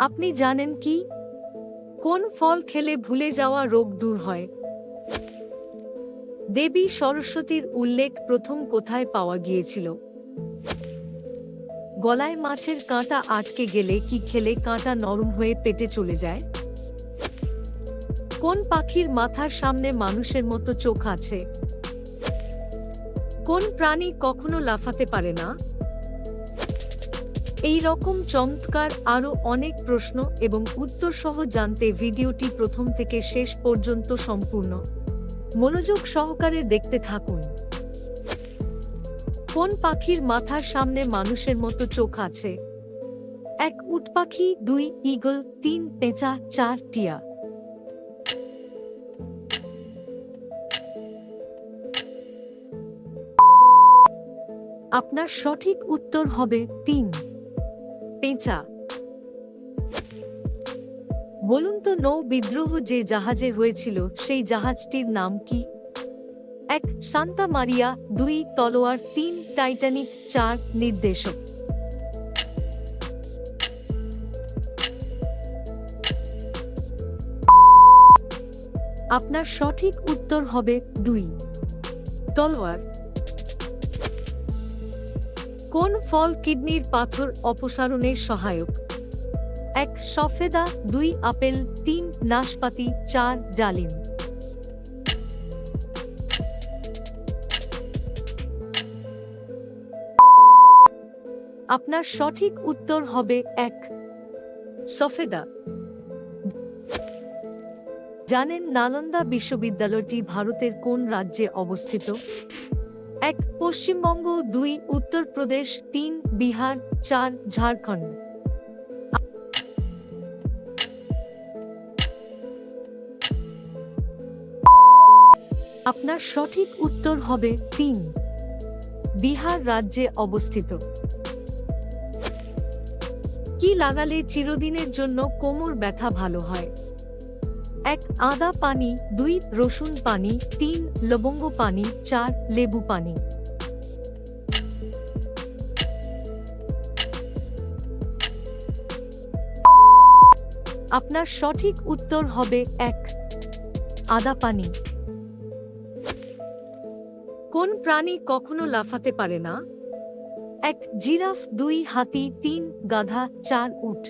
আপনি জানেন কি, কোন ফল খেলে ভুলে যাওয়া রোগ দূর হয়? দেবী সরস্বতীর উল্লেখ প্রথম কোথায় পাওয়া গিয়েছিল? গলায় মাছের কাঁটা আটকে গেলে কি খেলে কাঁটা নরম হয়ে পেটে চলে যায়? কোন পাখির মাথার সামনে মানুষের মতো চোখ আছে? কোন প্রাণী কখনো লাফাতে পারে না? এই রকম চমৎকার আরও অনেক প্রশ্ন এবং উত্তর সহ জানতে ভিডিওটি প্রথম থেকে শেষ পর্যন্ত সম্পূর্ণ মনোযোগ সহকারে দেখতে থাকুন। কোন পাখির মাথার সামনে মানুষের মতো চোখ আছে? 1 উট পাখি, 2 ঈগল, 3 পেঁচা, 4 টিয়া। আপনার সঠিক উত্তর হবে 3 পেঁচা। বলুন তো, নৌ বিদ্রোহ যে জাহাজে হয়েছিল সেই জাহাজটির নাম কি? 1 সান্তা মারিয়া, 2 তলোয়ার, 3 টাইটানিক, 4 নির্দেশক। আপনার সঠিক উত্তর হবে 2 তলোয়ার। কোন ফল কিডনির পাথর অপসারণে সহায়ক? 1 সফেদা, 2 আপেল, 3 নাশপাতি, 4 ডালিম। আপনার সঠিক উত্তর হবে 1 সফেদা। জানেন নালন্দা বিশ্ববিদ্যালয়টি ভারতের কোন রাজ্যে অবস্থিত? 1 পশ্চিমবঙ্গ, 2 উত্তরপ্রদেশ, 3 বিহার, 4 ঝাড়খণ্ড। আপনার সঠিক উত্তর হবে 3 বিহার রাজ্যে অবস্থিত। কি লাগালে চিরদিনের জন্য কোমর ব্যথা ভালো হয়? 1 আদা পানি, 2 রসুন পানি, 3 লবঙ্গ পানি, 4 লেবু পানি। আপনার সঠিক উত্তর হবে 1 আদা পানি। কোন প্রাণী কখনো লাফাতে পারে না? 1 জিরাফ, 2 হাতি, 3 গাধা, 4 উট।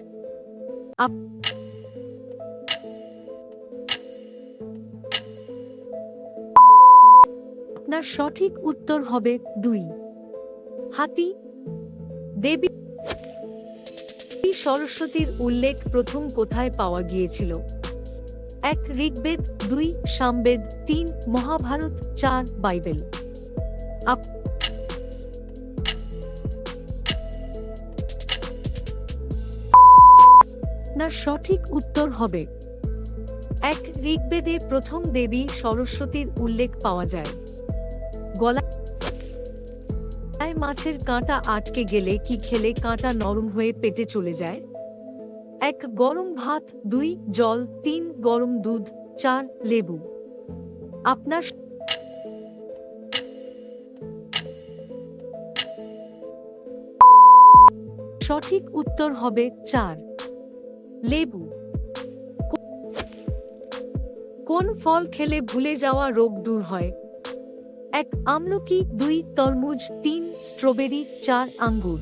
আপনার সঠিক উত্তর হবে 2 হাতি। দেবী সরস্বতীর উল্লেখ প্রথম কোথায় পাওয়া গিয়েছিল? 1 ঋগ্বেদ, 2 সামবেদ, 3 মহাভারত, 4 বাইবেল। আপনার সঠিক উত্তর হবে 1 ঋগ্বেদে প্রথম দেবী সরস্বতীর উল্লেখ পাওয়া যায়। গলায় মাছের কাঁটা আটকে গেলে কি খেলে কাঁটা নরম হয়ে পেটে চলে যায়? 1 গরম ভাত, 2 জল, 3 গরম দুধ, 4 লেবু। আপনার সঠিক উত্তর হবে 4 লেবু। কোন ফল খেলে ভুলে যাওয়া রোগ দূর হয়? 1 আমলকি, 2 তরমুজ, 3 স্ট্রবেরি, 4 আঙ্গুর।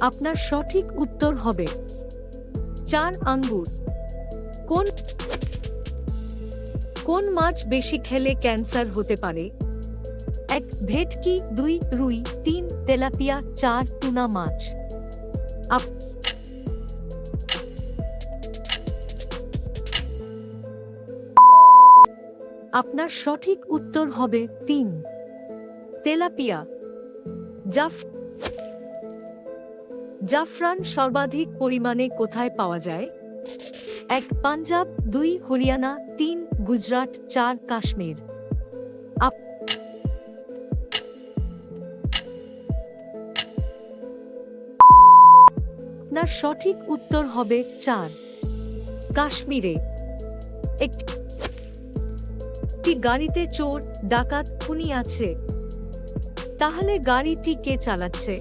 আপনার সঠিক উত্তর হবে 4 আঙ্গুর। কোন মাছ বেশি খেলে ক্যান্সার হতে পারে? 1 ভেটকি, 2 রুই, 3 তেলাপিয়া, 4 টুনা মাছ। আপনার সঠিক উত্তর হবে 3 তেলাপিয়া। জাফরান সর্বাধিক পরিমাণে কোথায় পাওয়া যায়? 1 পাঞ্জাব, 2 হরিয়ানা, 3 গুজরাট, 4 কাশ্মীর। আপনার সঠিক উত্তর হবে 4 কাশ্মীরে। একটি গাড়িতে চোর, ডাকাত, খুনি আছে। তাহলে গাড়িটি কে চালাচ্ছে?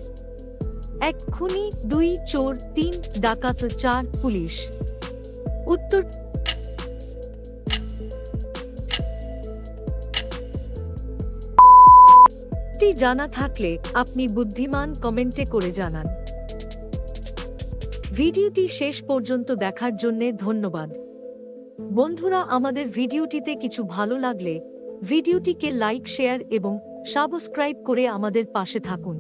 1 খুনি, 2 চোর, 3 ডাকাত, 4 পুলিশ। উত্তরটি জানা থাকলে আপনি বুদ্ধিমান কমেন্টে করে জানান। ভিডিওটি শেষ পর্যন্ত দেখার জন্য ধন্যবাদ। বন্ধুরা, আমাদের ভিডিওটিতে কিছু ভালো লাগলে ভিডিওটিকে লাইক, শেয়ার এবং সাবস্ক্রাইব করে আমাদের পাশে থাকুন।